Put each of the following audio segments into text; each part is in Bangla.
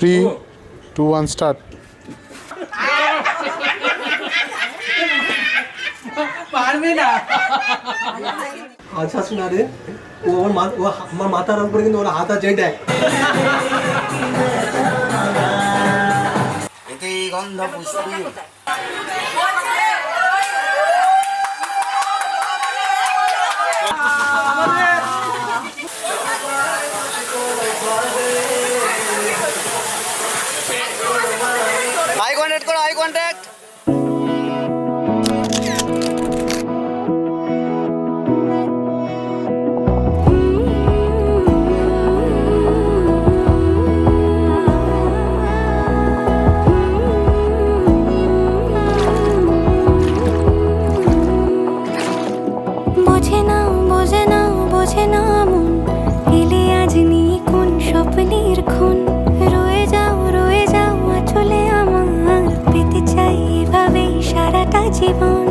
3, 2, 1, start. পারবে না। আচ্ছা শোনা রে, ও আমার মাথার উপরে কিন্তু ওর হাত আছে দেখ। এতে গন্ধ পুষ্পী। আই কন্ট্যাক্ট করো, আই কন্ট্যাক্ট। বোঝে না মন এলে আজ নিয়ে কোন স্বপ্নের খুন রয়ে যাও চলে আমার পেতে চাই এভাবেই সারাটা জীবন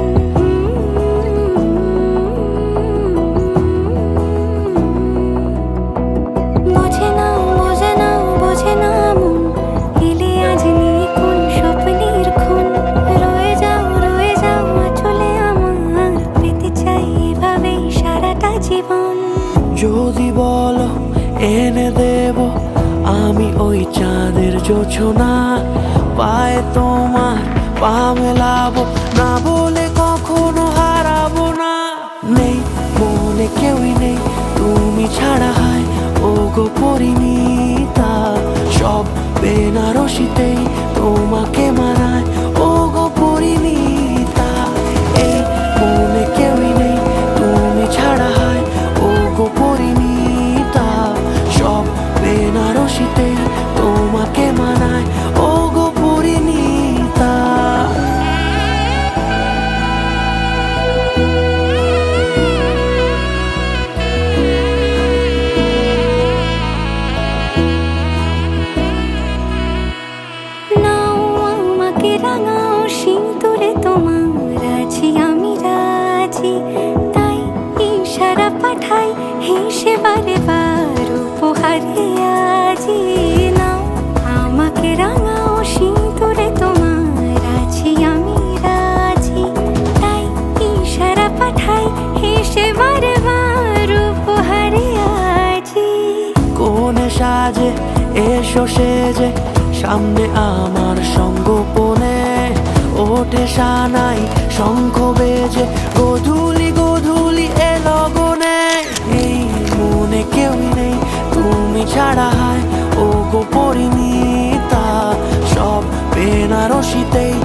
বোঝে না মন এলে আজ নিয়ে কোন স্বপ্নের খুন রয়ে যাও চলে আমার পেতে চাই এভাবেই সারাটা জীবন যদি বলো এনে দেব আমি ওই চাঁদের জোছনা পায়ে তোমার পা মেলাবো না বলে কখনো হারাবো না নেই মনে কেউই নেই তুমি ছাড়া হয় ও গো পরিণীতা সব বেনারসিতেই তোমাকে মানায় ও গো পরিণীতা এই মনে কেউই নেই তুমি ছাড়া হয় ও গো পরিণীতা সব বেনারসিতেই তোমাকে মানায় ও গো পরিণীতা নাও আমাকে রাঙাও সিঁদুরে তোমার আছি আমি রাজি তাই ইশারা পাঠাই হেসে বারে বার উপহারে আজি নাও আমাকে রাঙাও সিঁদুরে তোমার আছি আমি রাজি তাই ইশারা পাঠাই হেসে বারে বার উপহারে আজি কোনে সাজে এসো সেজে সামনে আমার সঙ্গোপনে ওঠে সানাই শঙ্খ বেজে গধূলি এ লগনে এই মনে কেউই নেই তুমি ছাড়া হয় ও গো পরিণীতা সব বেনারসিতেই